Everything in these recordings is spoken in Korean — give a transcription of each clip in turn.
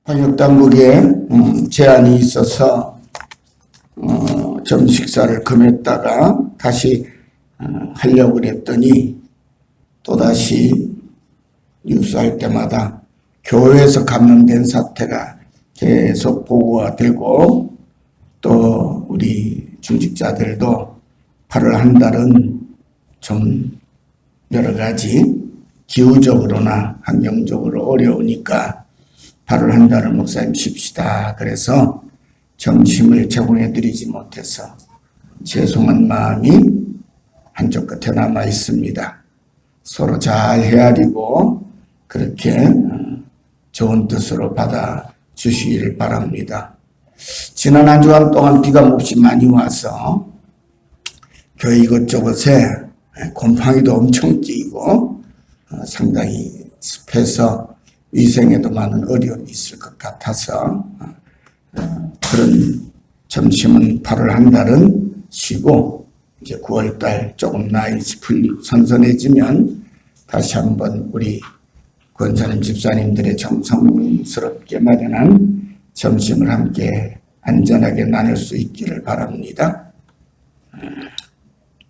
방역당국에 제한이 있어서 점심 식사를 금했다가 다시 하려고 그랬더니 또다시 뉴스할 때마다 교회에서 감염된 사태가 계속 보고가 되고, 또 우리 중직자들도 8월 한 달은 좀 여러 가지 기후적으로나 환경적으로 어려우니까 8월 한 달을 목사님 쉽시다. 그래서 점심을 제공해 드리지 못해서 죄송한 마음이 한쪽 끝에 남아 있습니다. 서로 잘 헤아리고 그렇게 좋은 뜻으로 받아 주시기를 바랍니다. 지난 한 주간 동안 비가 몹시 많이 와서 교회 이곳저곳에 곰팡이도 엄청 끼고 상당히 습해서 위생에도 많은 어려움이 있을 것 같아서 그런 점심은 8월 한 달은 쉬고 이제 9월 달 조금 날이 선선해지면 다시 한번 우리 권사님 집사님들의 정성스럽게 마련한 점심을 함께 안전하게 나눌 수 있기를 바랍니다.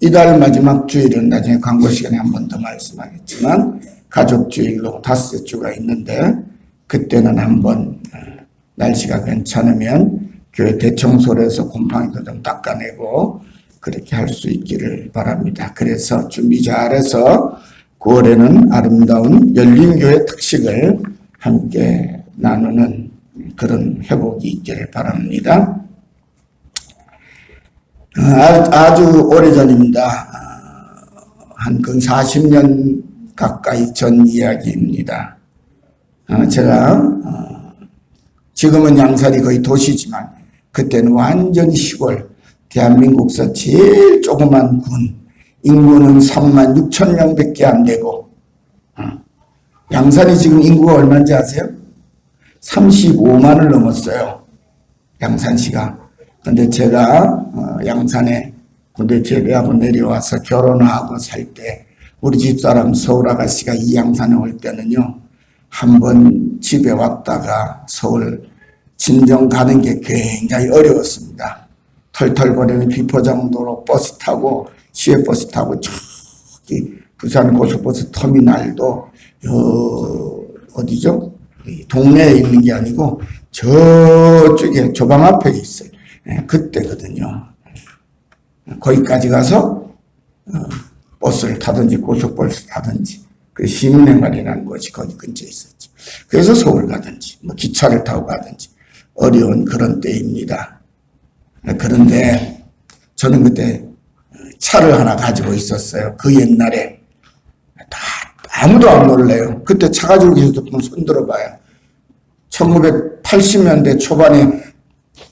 이달 마지막 주일은 나중에 광고 시간에 한 번 더 말씀하겠지만 가족주일로 5주가 있는데, 그때는 한번 날씨가 괜찮으면 교회 대청소를 해서 곰팡이도 좀 닦아내고 그렇게 할 수 있기를 바랍니다. 그래서 준비 잘해서 9월에는 아름다운 열린교회 특식을 함께 나누는 그런 회복이 있기를 바랍니다. 아주 오래전입니다. 한 40년 가까이 전 이야기입니다. 제가 지금은 양산이 거의 도시지만 그때는 완전히 시골, 대한민국에서 제일 조그만 군, 인구는 3만 6천 명밖에 안 되고, 양산이 지금 인구가 얼마인지 아세요? 35만을 넘었어요. 양산시가. 근데 제가 양산에 군대 제대하고 내려와서 결혼하고 살 때 우리 집사람 서울 아가씨가 이 양산에 올 때는요, 한번 집에 왔다가 서울 진정 가는 게 굉장히 어려웠습니다. 털털거리는 비포장도로 버스 타고, 시외버스 타고 저기 부산 고속버스 터미널도 어디죠? 동네에 있는 게 아니고 저쪽에 조방 앞에 있어요. 그때거든요. 거기까지 가서 버스를 타든지 고속버스 타든지 그 시민행활이라는 곳이 거기 근처에 있었죠. 그래서 서울 가든지 뭐 기차를 타고 가든지 어려운 그런 때입니다. 그런데 저는 그때 차를 하나 가지고 있었어요. 그 옛날에 아무도 안 놀래요. 그때 차 가지고 계셨던 분 손 들어봐요. 1980년대 초반에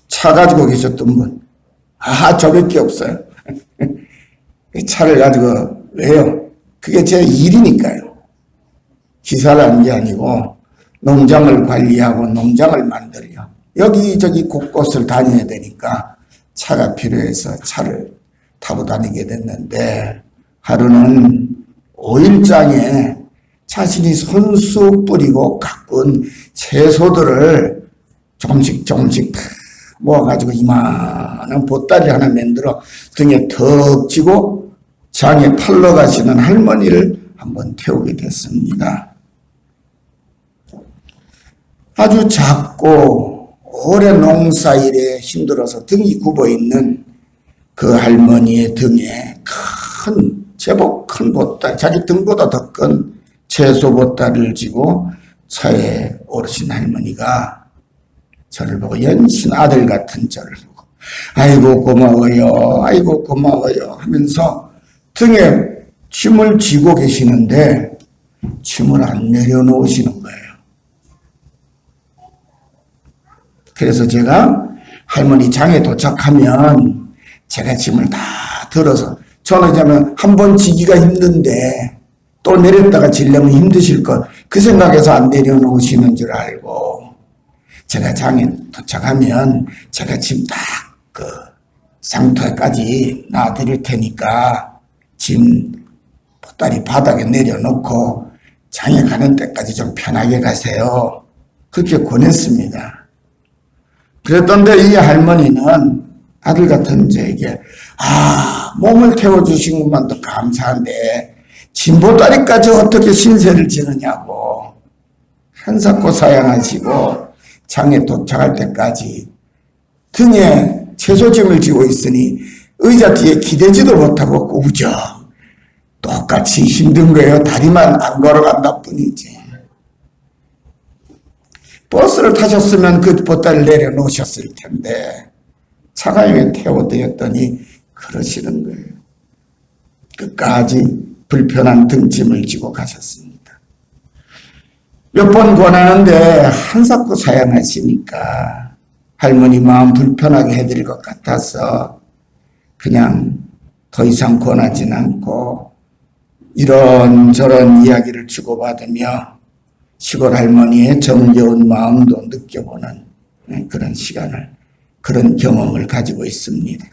차 가지고 계셨던 분, 저밖에 없어요. 차를 가지고, 왜요? 그게 제 일이니까요. 기사를 한 게 아니고 농장을 관리하고 농장을 만들어요. 여기저기 곳곳을 다녀야 되니까 차가 필요해서 차를 타고 다니게 됐는데, 하루는 5일장에 자신이 손수 뿌리고 가꾼 채소들을 조금씩 모아가지고 이만한 보따리 하나 만들어 등에 턱 쥐고 장에 팔러 가시는 할머니를 한번 태우게 됐습니다. 아주 작고 오래 농사일에 힘들어서 등이 굽어있는 그 할머니의 등에 제법 큰 보따리, 자기 등보다 더 큰 채소 보따리를 쥐고 차에 오르신 할머니가 저를 보고, 연신 아들 같은 저를 보고 아이고 고마워요, 아이고 고마워요 하면서 등에 짐을 지고 계시는데 짐을 안 내려놓으시는 거예요. 그래서 제가 할머니 장에 도착하면 제가 짐을 다 들어서, 저는 이제는 한 번 지기가 힘든데 또 내렸다가 지려면 힘드실 것, 그 생각에서 안 내려놓으시는 줄 알고, 제가 장에 도착하면 제가 짐 딱 상토까지 놔드릴 테니까 짐 보따리 바닥에 내려놓고 장에 가는 때까지 좀 편하게 가세요. 그렇게 권했습니다. 그랬던데 이 할머니는 아들 같은 저에게 몸을 태워주신 것만도 감사한데 짐 보따리까지 어떻게 신세를 지느냐고 한사코 사양하시고 장에 도착할 때까지 등에 채소짐을 지고 있으니 의자 뒤에 기대지도 못하고 꾸부정 똑같이 힘든 거예요. 다리만 안 걸어간다 뿐이지. 버스를 타셨으면 그 보따리를 내려놓으셨을 텐데 차가위에 태워드렸더니 그러시는 거예요. 끝까지 불편한 등짐을 지고 가셨습니다. 몇 번 권하는데 한사코 사양하시니까 할머니 마음 불편하게 해드릴 것 같아서 그냥 더 이상 권하진 않고 이런저런 이야기를 주고받으며 시골 할머니의 정겨운 마음도 느껴보는 그런 시간을, 그런 경험을 가지고 있습니다.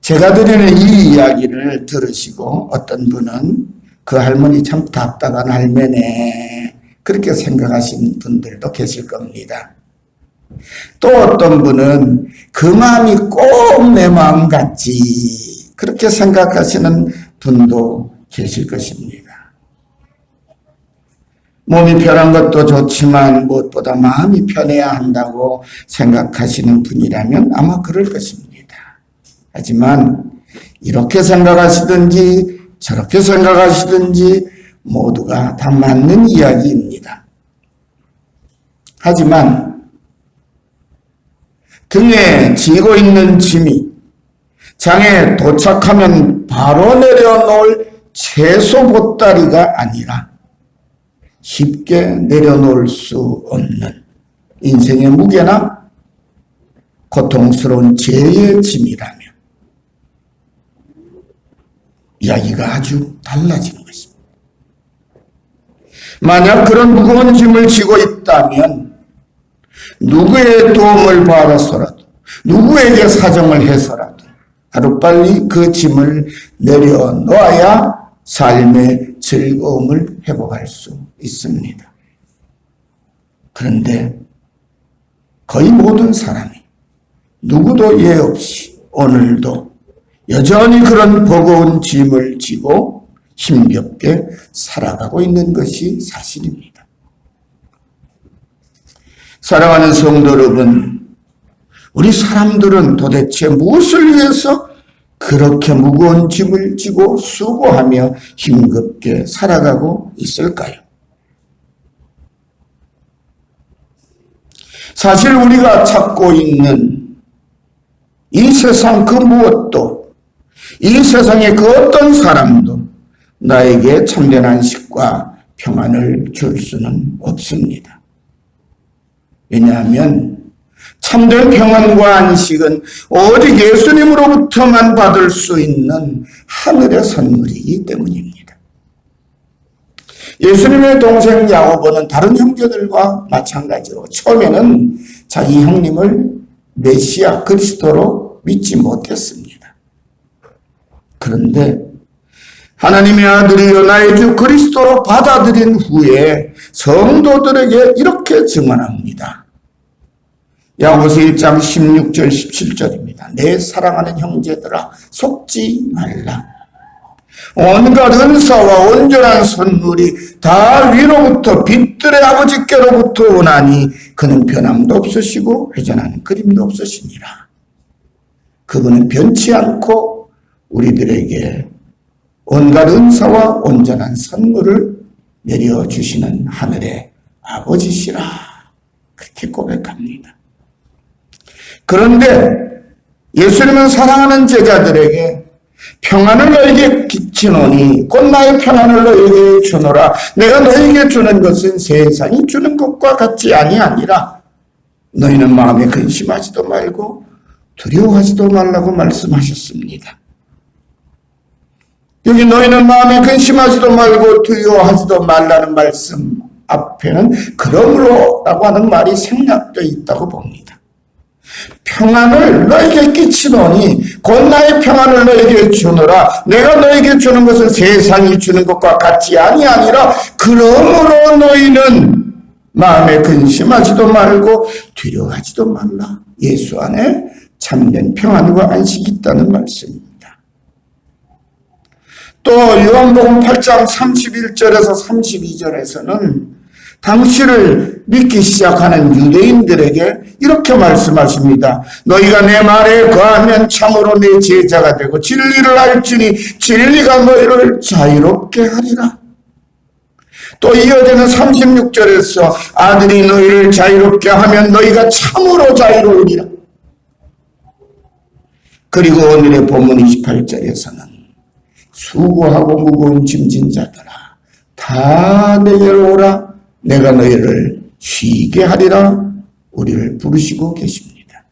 제가 드리는 이 이야기를 들으시고 어떤 분은 그 할머니 참 답답한 할매네 그렇게 생각하시는 분들도 계실 겁니다. 또 어떤 분은 그 마음이 꼭 내 마음 같지 그렇게 생각하시는 분도 계실 것입니다. 몸이 편한 것도 좋지만 무엇보다 마음이 편해야 한다고 생각하시는 분이라면 아마 그럴 것입니다. 하지만 이렇게 생각하시든지 저렇게 생각하시든지 모두가 다 맞는 이야기입니다. 하지만 등에 지고 있는 짐이 장에 도착하면 바로 내려놓을 채소 보따리가 아니라 쉽게 내려놓을 수 없는 인생의 무게나 고통스러운 죄의 짐이라면 이야기가 아주 달라지는 것입니다. 만약 그런 무거운 짐을 지고 있다면 누구의 도움을 받아서라도 누구에게 사정을 해서라도 하루빨리 그 짐을 내려놓아야 삶의 즐거움을 회복할 수 있습니다. 그런데 거의 모든 사람이 누구도 예 없이 오늘도 여전히 그런 버거운 짐을 지고 힘겹게 살아가고 있는 것이 사실입니다. 사랑하는 성도 여러분, 우리 사람들은 도대체 무엇을 위해서 그렇게 무거운 짐을 지고 수고하며 힘겹게 살아가고 있을까요? 사실 우리가 찾고 있는 이 세상 그 무엇도, 이 세상의 그 어떤 사람도 나에게 참된 안식과 평안을 줄 수는 없습니다. 왜냐하면 참된 평안과 안식은 오직 예수님으로부터만 받을 수 있는 하늘의 선물이기 때문입니다. 예수님의 동생 야고보는 다른 형제들과 마찬가지로 처음에는 자기 형님을 메시아 그리스도로 믿지 못했습니다. 그런데 하나님의 아들이여 나의 주 그리스도로 받아들인 후에 성도들에게 이렇게 증언합니다. 야고보서 1장 16절 17절입니다. 내 사랑하는 형제들아 속지 말라. 온갖 은사와 온전한 선물이 다 위로부터 빛들의 아버지께로부터 오나니 그는 변함도 없으시고 회전하는 그림도 없으시니라. 그분은 변치 않고 우리들에게 온갖 은사와 온전한 선물을 내려주시는 하늘의 아버지시라. 그렇게 고백합니다. 그런데 예수님은 사랑하는 제자들에게 평안을 너에게 비치노니 곧 나의 평안을 너에게 주노라. 내가 너에게 주는 것은 세상이 주는 것과 같지 아니하니라. 너희는 마음에 근심하지도 말고 두려워하지도 말라고 말씀하셨습니다. 여기 너희는 마음에 근심하지도 말고 두려워하지도 말라는 말씀 앞에는 그러므로 라고 하는 말이 생략되어 있다고 봅니다. 평안을 너에게 끼치노니 곧 나의 평안을 너에게 주노라. 내가 너에게 주는 것은 세상이 주는 것과 같이 아니하니라. 그러므로 너희는 마음에 근심하지도 말고 두려워하지도 말라. 예수 안에 참된 평안과 안식이 있다는 말씀입니다. 또 요한복음 8장 31절에서 32절에서는 당시를 믿기 시작하는 유대인들에게 이렇게 말씀하십니다. 너희가 내 말에 거하면 참으로 내 제자가 되고 진리를 알지니 진리가 너희를 자유롭게 하리라. 또 이어지는 36절에서 아들이 너희를 자유롭게 하면 너희가 참으로 자유로우리라. 그리고 오늘의 본문 28절에서는 수고하고 무거운 짐진 자들아 다 내게로 오라. 내가 너희를 쉬게 하리라. 우리를 부르시고 계십니다.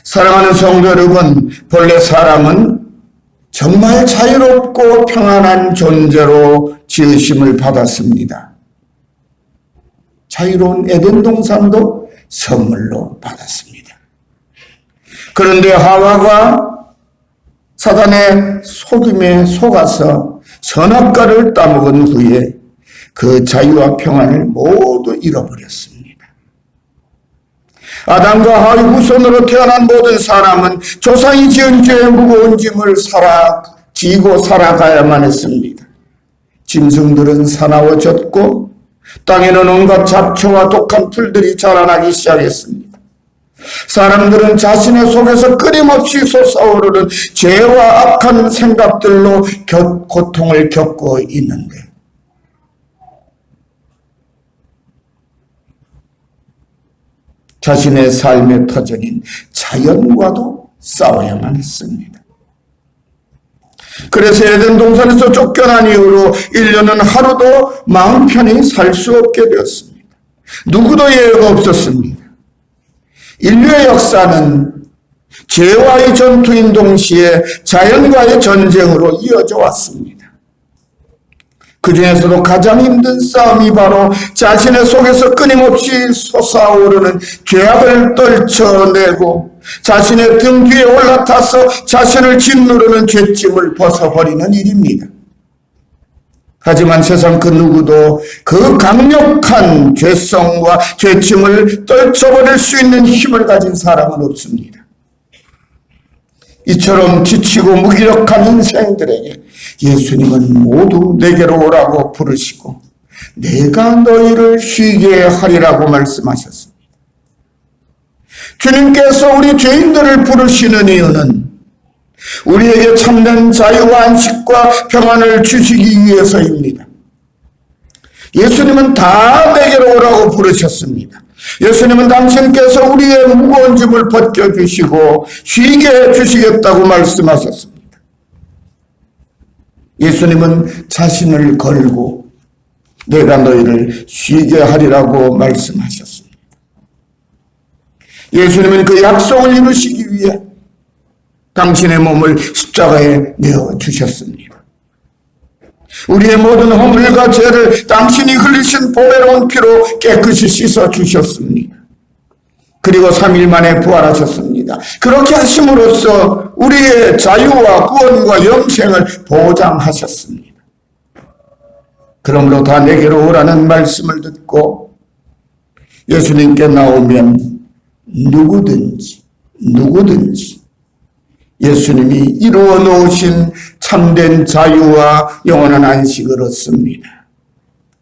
사랑하는 성도 여러분, 본래 사람은 정말 자유롭고 평안한 존재로 지으심을 받았습니다. 자유로운 에덴 동산도 선물로 받았습니다. 그런데 하와가 사단의 속임에 속아서 선악과를 따먹은 후에 그 자유와 평안을 모두 잃어버렸습니다. 아담과 하와의 후손으로 태어난 모든 사람은 조상이 지은 죄의 무거운 짐을 지고 살아가야만 했습니다. 짐승들은 사나워졌고 땅에는 온갖 잡초와 독한 풀들이 자라나기 시작했습니다. 사람들은 자신의 속에서 끊임없이 솟아오르는 죄와 악한 생각들로 고통을 겪고 있는데 자신의 삶의 터전인 자연과도 싸워야만 했습니다. 그래서 에덴 동산에서 쫓겨난 이후로 인류는 하루도 마음 편히 살 수 없게 되었습니다. 누구도 예외가 없었습니다. 인류의 역사는 죄와의 전투인 동시에 자연과의 전쟁으로 이어져 왔습니다. 그 중에서도 가장 힘든 싸움이 바로 자신의 속에서 끊임없이 솟아오르는 죄악을 떨쳐내고 자신의 등 뒤에 올라타서 자신을 짓누르는 죄짐을 벗어버리는 일입니다. 하지만 세상 그 누구도 그 강력한 죄성과 죄짐을 떨쳐버릴 수 있는 힘을 가진 사람은 없습니다. 이처럼 지치고 무기력한 인생들에게 예수님은 모두 내게로 오라고 부르시고 내가 너희를 쉬게 하리라고 말씀하셨습니다. 주님께서 우리 죄인들을 부르시는 이유는 우리에게 참된 자유와 안식과 평안을 주시기 위해서입니다. 예수님은 다 내게로 오라고 부르셨습니다. 예수님은 당신께서 우리의 무거운 짐을 벗겨주시고 쉬게 해주시겠다고 말씀하셨습니다. 예수님은 자신을 걸고 내가 너희를 쉬게 하리라고 말씀하셨습니다. 예수님은 그 약속을 이루시기 위해 당신의 몸을 십자가에 내어주셨습니다. 우리의 모든 허물과 죄를 당신이 흘리신 보배로운 피로 깨끗이 씻어주셨습니다. 그리고 3일 만에 부활하셨습니다. 그렇게 하심으로써 우리의 자유와 구원과 영생을 보장하셨습니다. 그러므로 다 내게로 오라는 말씀을 듣고 예수님께 나오면 누구든지 예수님이 이루어 놓으신 참된 자유와 영원한 안식을 얻습니다.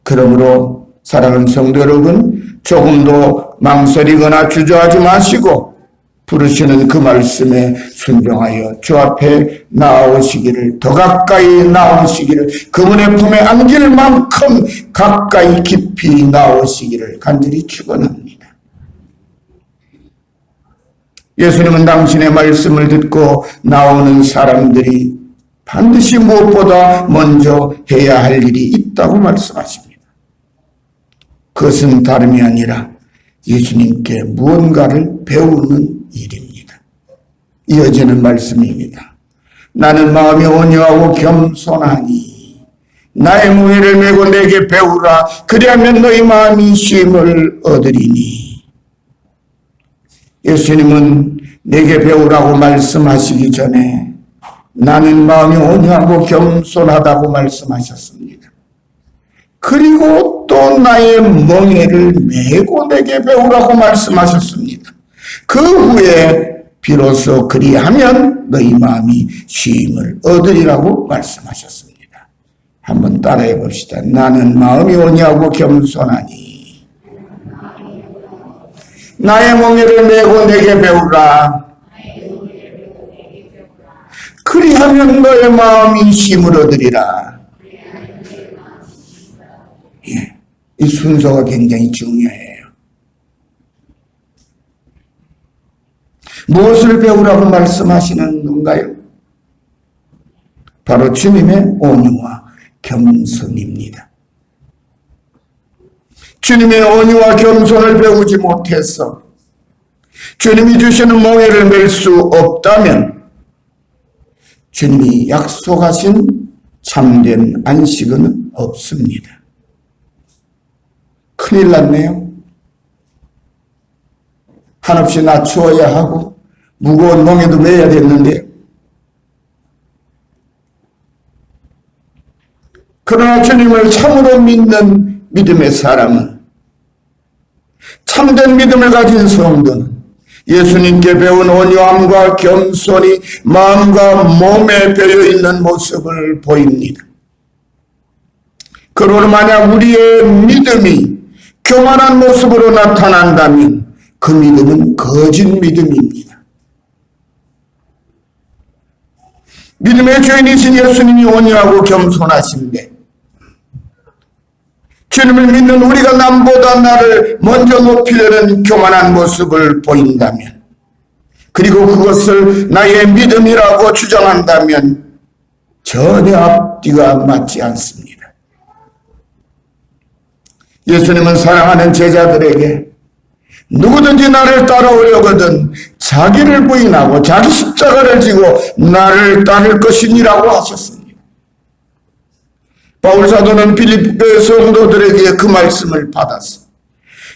그러므로 사랑하는 성도 여러분, 조금도 망설이거나 주저하지 마시고 부르시는 그 말씀에 순종하여 주 앞에 나오시기를, 더 가까이 나오시기를, 그분의 품에 안길 만큼 가까이 깊이 나오시기를 간절히 축원합니다. 예수님은 당신의 말씀을 듣고 나오는 사람들이 반드시 무엇보다 먼저 해야 할 일이 있다고 말씀하십니다. 그것은 다름이 아니라 예수님께 무언가를 배우는 일입니다. 이어지는 말씀입니다. 나는 마음이 온유하고 겸손하니 나의 무게를 메고 내게 배우라. 그리하면 너희 마음이 쉼을 얻으리니. 예수님은 내게 배우라고 말씀하시기 전에 나는 마음이 온유하고 겸손하다고 말씀하셨습니다. 그리고 또 나의 멍에를 메고 내게 배우라고 말씀하셨습니다. 그 후에 비로소 그리하면 너희 마음이 쉼을 얻으리라고 말씀하셨습니다. 한번 따라해 봅시다. 나는 마음이 온유하고 겸손하니 나의 멍에를 메고 내게 배우라. 그리하면 너의 마음이 쉼을 얻으리라. 예, 이 순서가 굉장히 중요해요. 무엇을 배우라고 말씀하시는 건가요? 바로 주님의 온유와 겸손입니다. 주님의 온유와 겸손을 배우지 못해서 주님이 주시는 멍에를 맬 수 없다면 주님이 약속하신 참된 안식은 없습니다. 큰일 났네요. 한없이 낮추어야 하고 무거운 멍에도 매야 됐는데, 그러나 주님을 참으로 믿는 믿음의 사람은, 참된 믿음을 가진 성도는 예수님께 배운 온유함과 겸손이 마음과 몸에 배어있는 모습을 보입니다. 그러나 만약 우리의 믿음이 교만한 모습으로 나타난다면 그 믿음은 거짓 믿음입니다. 믿음의 주인이신 예수님이 온유하고 겸손하신데 주님을 믿는 우리가 남보다 나를 먼저 높이려는 교만한 모습을 보인다면, 그리고 그것을 나의 믿음이라고 주장한다면 전혀 앞뒤가 맞지 않습니다. 예수님은 사랑하는 제자들에게 누구든지 나를 따라오려거든 자기를 부인하고 자기 십자가를 지고 나를 따를 것이니라고 하셨습니다. 바울 사도는 빌립보 성도들에게 그 말씀을 받았어.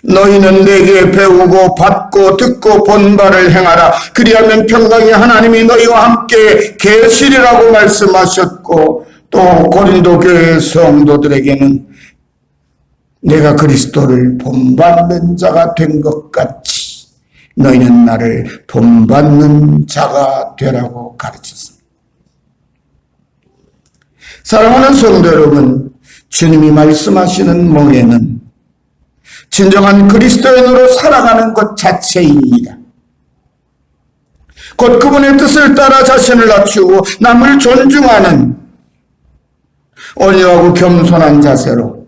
너희는 내게 배우고 받고 듣고 본 바를 행하라. 그리하면 평강의 하나님이 너희와 함께 계시리라고 말씀하셨고, 또 고린도 교회 성도들에게는 내가 그리스도를 본받는 자가 된 것 같이 너희는 나를 본받는 자가 되라고 가르쳤습니다. 사랑하는 성도 여러분, 주님이 말씀하시는 멍에는 진정한 그리스도인으로 살아가는 것 자체입니다. 곧 그분의 뜻을 따라 자신을 낮추고 남을 존중하는 온유하고 겸손한 자세로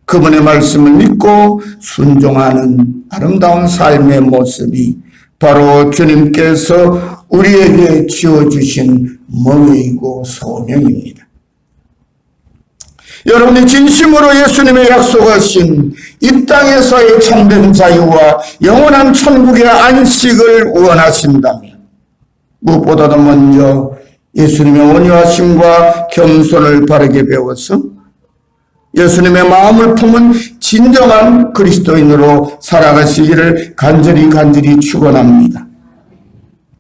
그분의 말씀을 믿고 순종하는 아름다운 삶의 모습이 바로 주님께서 우리에게 지어주신 멍에이고 소명입니다. 여러분이 진심으로 예수님의 약속하신 이 땅에서의 참된 자유와 영원한 천국의 안식을 원하신다면 무엇보다도 먼저 예수님의 온유하심과 겸손을 바르게 배워서 예수님의 마음을 품은 진정한 그리스도인으로 살아가시기를 간절히 축원합니다.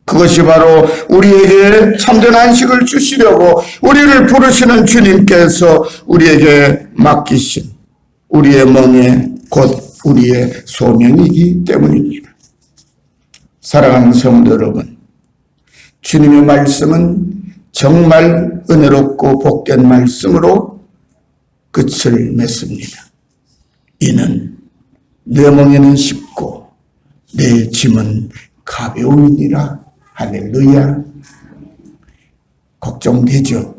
그것이 바로 우리에게 참된 안식을 주시려고 우리를 부르시는 주님께서 우리에게 맡기신 우리의 멍에 곧 우리의 소명이기 때문입니다. 사랑하는 성도 여러분, 주님의 말씀은 정말 은혜롭고 복된 말씀으로 끝을 맺습니다. 이는 내 멍에는 쉽고 내 짐은 가벼우니라. 할렐루야. 걱정되죠.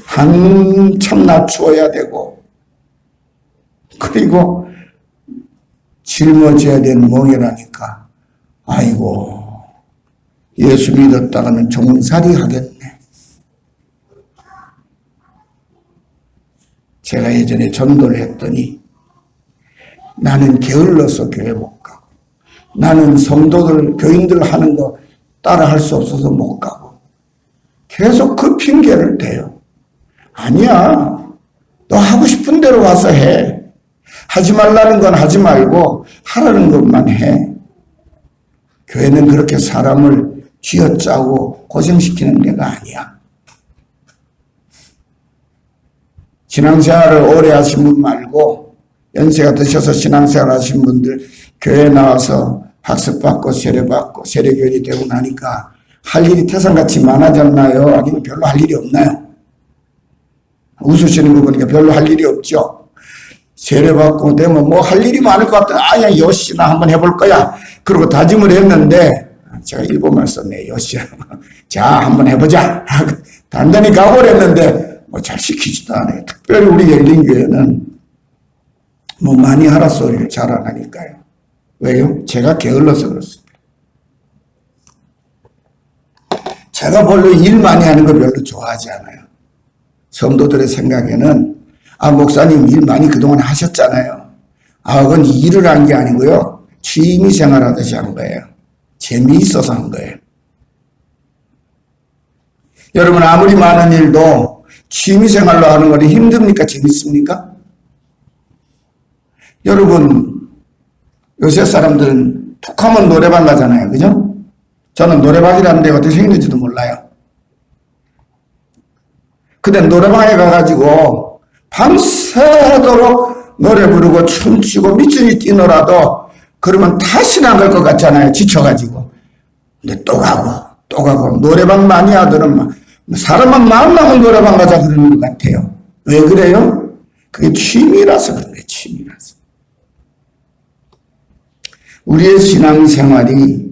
한참 낮추어야 되고, 그리고 짊어져야 되는 멍이라니까 아이고 예수 믿었다가는 종살이 하겠네. 제가 예전에 전도를 했더니 나는 게을러서 교회 못 가고, 나는 성도들 교인들 하는 거 따라 할 수 없어서 못 가고, 계속 그 핑계를 대요. 아니야, 너 하고 싶은 대로 와서 해. 하지 말라는 건 하지 말고 하라는 것만 해. 교회는 그렇게 사람을 쥐어짜고 고생시키는 데가 아니야. 신앙생활을 오래 하신 분 말고 연세가 드셔서 신앙생활 하신 분들 교회 나와서 학습받고 세례받고 세례교인이 되고 나니까 할 일이 태산같이 많아졌나요? 아니면 별로 할 일이 없나요? 웃으시는 거 보니까 별로 할 일이 없죠. 세례받고 되면 뭐 할 일이 많을 것 같아. 아야 여시나 한번 해볼 거야. 그러고 다짐을 했는데 제가 일본말 썼네. 여시. 자 한번 해보자. 단단히 각오를 했는데 뭐 잘 시키지도 않아요. 특별히 우리 열린교회는 뭐 많이 하라 소리를 잘 안 하니까요. 왜요? 제가 게을러서 그렇습니다. 제가 별로 일 많이 하는 걸 별로 좋아하지 않아요. 성도들의 생각에는 목사님 일 많이 그동안 하셨잖아요. 그건 일을 한 게 아니고요. 취미생활 하듯이 한 거예요. 재미있어서 한 거예요. 여러분 아무리 많은 일도 취미생활로 하는 거는 힘듭니까? 재밌습니까? 여러분 요새 사람들은 툭하면 노래방 가잖아요. 그죠? 저는 노래방이라는 데가 어떻게 생겼는지도 몰라요. 근데 노래방에 가가지고 밤새도록 노래 부르고 춤추고 미친이 뛰노라도 그러면 다시 나갈 것 같잖아요. 지쳐가지고. 근데 또 가고 노래방 마니아들은 막 사람만 만나면 노래방 가자 그러는 것 같아요. 왜 그래요? 그게 취미라서 그런 거예요. 취미라서. 우리의 신앙생활이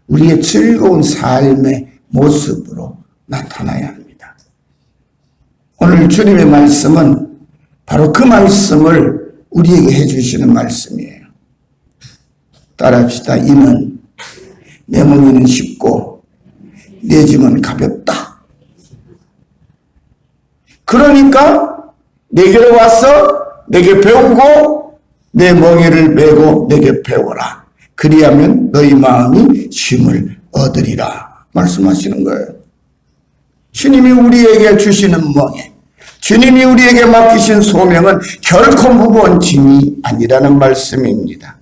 우리의 즐거운 삶의 모습으로 나타나야 합니다. 오늘 주님의 말씀은 바로 그 말씀을 우리에게 해주시는 말씀이에요. 따라합시다. 이는 내 몸에는 쉽고 내 짐은 가볍다. 그러니까 내게로 와서 내게 배우고 내 멍에를 메고 내게 배워라. 그리하면 너희 마음이 쉼을 얻으리라 말씀하시는 거예요. 주님이 우리에게 주시는 멍에, 주님이 우리에게 맡기신 소명은 결코 무거운 짐이 아니라는 말씀입니다.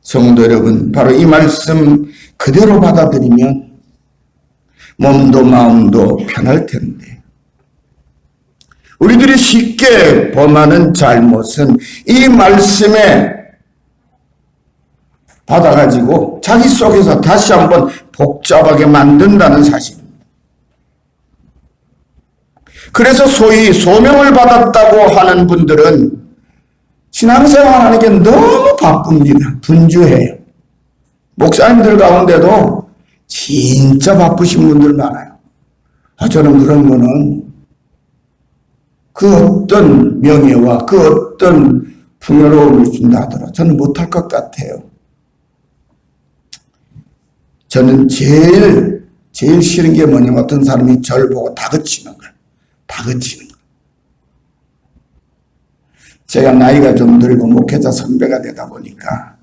성도 여러분, 바로 이 말씀 그대로 받아들이면 몸도 마음도 편할 텐데, 우리들이 쉽게 범하는 잘못은 이 말씀에 받아가지고 자기 속에서 다시 한번 복잡하게 만든다는 사실입니다. 그래서 소위 소명을 받았다고 하는 분들은 신앙생활하는 게 너무 바쁩니다. 분주해요. 목사님들 가운데도 진짜 바쁘신 분들 많아요. 저는 그런 거는 그 어떤 명예와 그 어떤 풍요로움을 준다 하더라도 저는 못할 것 같아요. 저는 제일 싫은 게 뭐냐면 어떤 사람이 저를 보고 다그치는 거예요. 다그치는 거예요. 제가 나이가 좀 들고 목회자 선배가 되다 보니까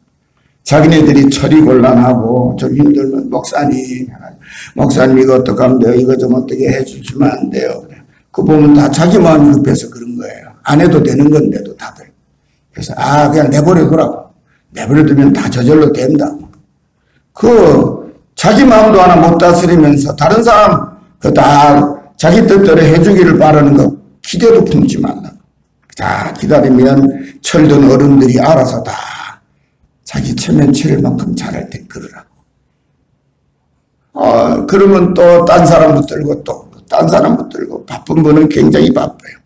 자기네들이 처리 곤란하고 좀 힘들면 목사님 이거 어떡하면 돼요? 이거 좀 어떻게 해주시면 안 돼요? 그 보면 다 자기 마음이 급해서 그런 거예요. 안 해도 되는 건데도 다들. 그래서 그냥 내버려두라고. 내버려두면 다 저절로 된다. 자기 마음도 하나 못 다스리면서 다른 사람 다 자기 뜻대로 해주기를 바라는 거 기대도 품지 말라고. 자, 기다리면 철든 어른들이 알아서 다 자기 체면 치를 만큼 잘할 때 그러라고. 그러면 또 딴 사람 붙들고 딴 사람 붙들고 바쁜 분은 굉장히 바빠요.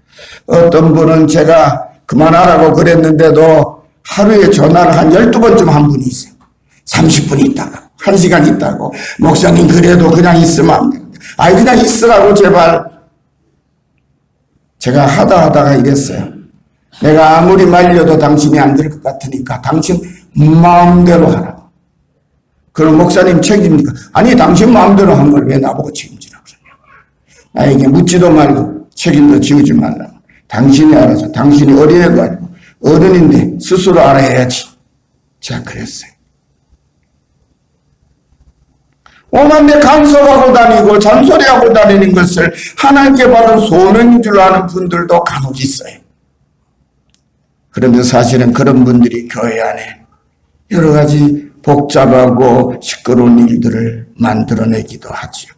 어떤 분은 제가 그만하라고 그랬는데도 하루에 전화를 한 12번쯤 한 분이 있어요. 30분 있다가 1시간 있다고. 목사님 그래도 그냥 있으면 안 되는데. 그냥 있으라고 제발. 제가 하다가 이랬어요. 내가 아무리 말려도 당신이 안 될 것 같으니까 당신 마음대로 하라고. 그럼 목사님 책임입니까? 아니 당신 마음대로 한 걸 왜 나보고 책임지라고 그러냐. 나에게 묻지도 말고 책임도 지우지 말라고. 당신이 알아서. 당신이 어린애도 아니고 어른인데 스스로 알아야지. 제가 그랬어요. 오만데 간섭하고 다니고 잔소리하고 다니는 것을 하나님께 받은 소명인 줄 아는 분들도 간혹 있어요. 그런데 사실은 그런 분들이 교회 안에 여러 가지 복잡하고 시끄러운 일들을 만들어내기도 하지요.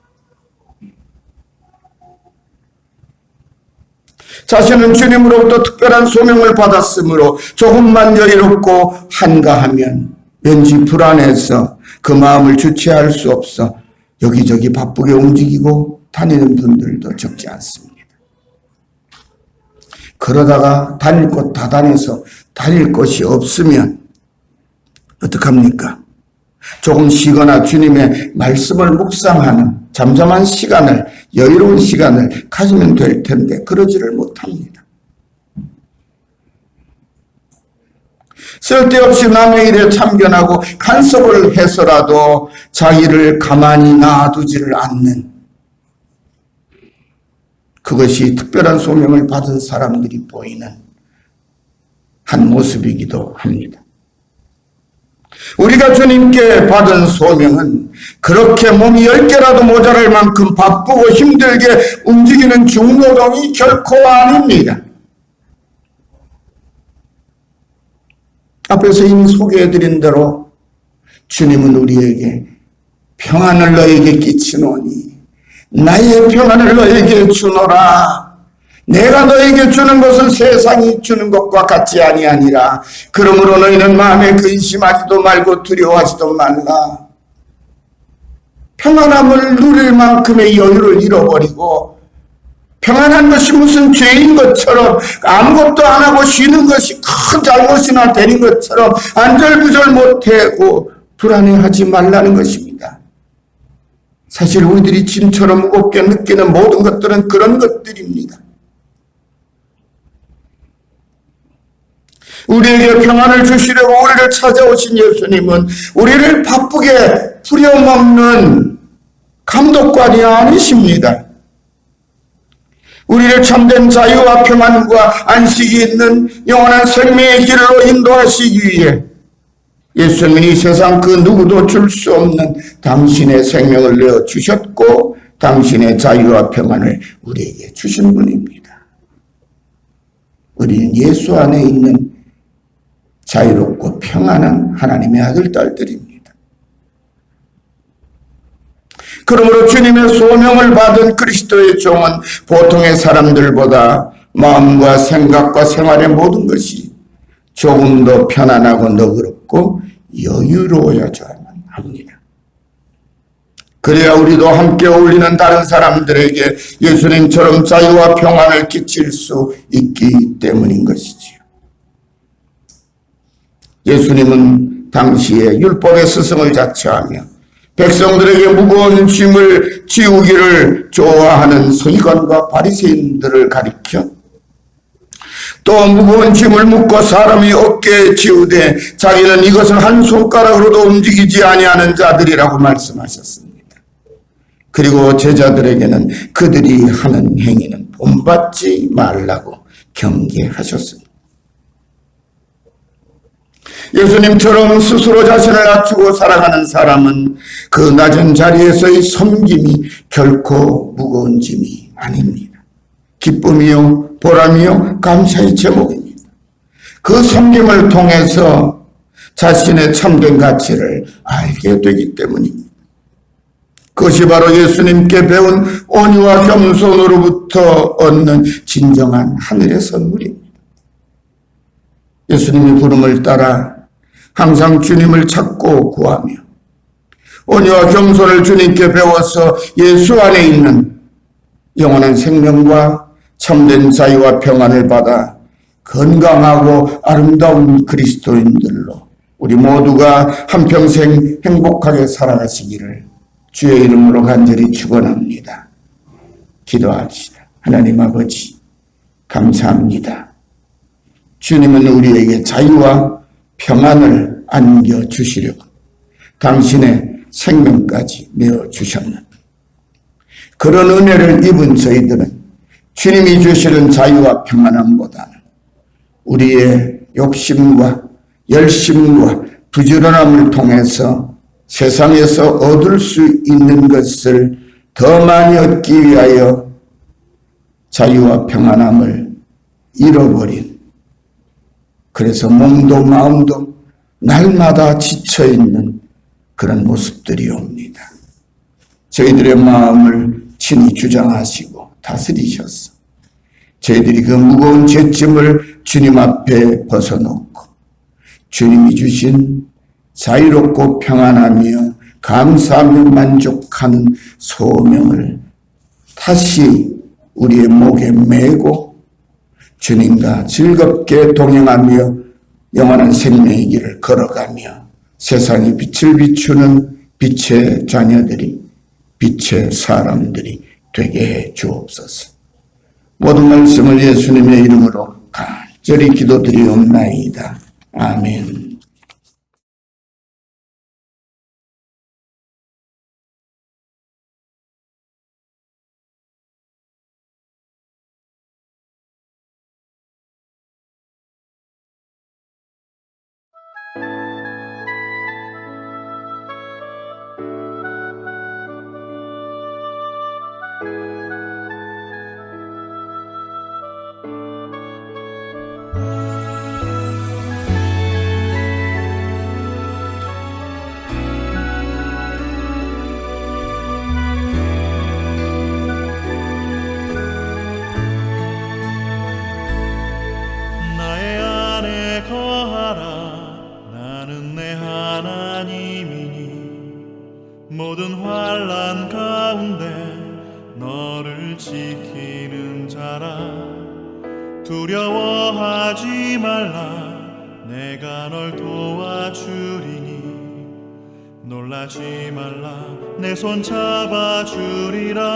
자신은 주님으로부터 특별한 소명을 받았으므로 조금만 여유롭고 한가하면 왠지 불안해서 그 마음을 주체할 수 없어 여기저기 바쁘게 움직이고 다니는 분들도 적지 않습니다. 그러다가 다닐 곳 다 다녀서 다닐 곳이 없으면 어떡합니까? 조금 쉬거나 주님의 말씀을 묵상하는 잠잠한 시간을, 여유로운 시간을 가지면 될 텐데 그러지를 못합니다. 쓸데없이 남의 일에 참견하고 간섭을 해서라도 자기를 가만히 놔두지를 않는, 그것이 특별한 소명을 받은 사람들이 보이는 한 모습이기도 합니다. 우리가 주님께 받은 소명은 그렇게 몸이 10개라도 모자랄 만큼 바쁘고 힘들게 움직이는 중노동이 결코 아닙니다. 앞에서 이미 소개해드린 대로 주님은 우리에게 평안을 너에게 끼치노니 나의 평안을 너에게 주노라. 내가 너에게 주는 것은 세상이 주는 것과 같지 아니하니라. 그러므로 너희는 마음에 근심하지도 말고 두려워하지도 말라. 평안함을 누릴 만큼의 여유를 잃어버리고 평안한 것이 무슨 죄인 것처럼 아무것도 안 하고 쉬는 것이 큰 잘못이나 되는 것처럼 안절부절 못하고 불안해하지 말라는 것입니다. 사실 우리들이 짐처럼 무겁게 느끼는 모든 것들은 그런 것들입니다. 우리에게 평안을 주시려고 우리를 찾아오신 예수님은 우리를 바쁘게 부려먹는 감독관이 아니십니다. 우리를 참된 자유와 평안과 안식이 있는 영원한 생명의 길로 인도하시기 위해 예수님이 이 세상 그 누구도 줄 수 없는 당신의 생명을 내어주셨고 당신의 자유와 평안을 우리에게 주신 분입니다. 우리는 예수 안에 있는 자유롭고 평안한 하나님의 아들, 딸들입니다. 그러므로 주님의 소명을 받은 그리스도의 종은 보통의 사람들보다 마음과 생각과 생활의 모든 것이 조금 더 편안하고 너그럽고 여유로워야만 합니다. 그래야 우리도 함께 어울리는 다른 사람들에게 예수님처럼 자유와 평안을 끼칠 수 있기 때문인 것이지요. 예수님은 당시에 율법의 스승을 자처하며 백성들에게 무거운 짐을 지우기를 좋아하는 서기관과 바리새인들을 가리켜 또 무거운 짐을 묶어 사람이 어깨에 지우되 자기는 이것을 한 손가락으로도 움직이지 아니하는 자들이라고 말씀하셨습니다. 그리고 제자들에게는 그들이 하는 행위는 본받지 말라고 경계하셨습니다. 예수님처럼 스스로 자신을 낮추고 살아가는 사람은 그 낮은 자리에서의 섬김이 결코 무거운 짐이 아닙니다. 기쁨이요, 보람이요, 감사의 제목입니다. 그 섬김을 통해서 자신의 참된 가치를 알게 되기 때문입니다. 그것이 바로 예수님께 배운 온유와 겸손으로부터 얻는 진정한 하늘의 선물입니다. 예수님의 부름을 따라 항상 주님을 찾고 구하며 온유와 겸손을 주님께 배워서 예수 안에 있는 영원한 생명과 참된 자유와 평안을 받아 건강하고 아름다운 그리스도인들로 우리 모두가 한평생 행복하게 살아가시기를 주의 이름으로 간절히 축원합니다. 기도합시다. 하나님 아버지, 감사합니다. 주님은 우리에게 자유와 평안을 안겨주시려고 당신의 생명까지 내어주셨는 그런 은혜를 입은 저희들은 주님이 주시는 자유와 평안함보다는 우리의 욕심과 열심과 부지런함을 통해서 세상에서 얻을 수 있는 것을 더 많이 얻기 위하여 자유와 평안함을 잃어버린 그래서 몸도 마음도 날마다 지쳐있는 그런 모습들이 옵니다. 저희들의 마음을 친히 주장하시고 다스리셨어. 저희들이 그 무거운 죄짐을 주님 앞에 벗어놓고 주님이 주신 자유롭고 평안하며 감사하며 만족하는 소명을 다시 우리의 목에 메고 주님과 즐겁게 동행하며 영원한 생명의 길을 걸어가며 세상의 빛을 비추는 빛의 자녀들이, 빛의 사람들이 되게 해 주옵소서. 모든 말씀을 예수님의 이름으로 간절히 기도드리옵나이다. 아멘. 모든 환난 가운데 너를 지키는 자라. 두려워하지 말라. 내가 널 도와주리니 놀라지 말라. 내 손 잡아주리라.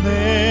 내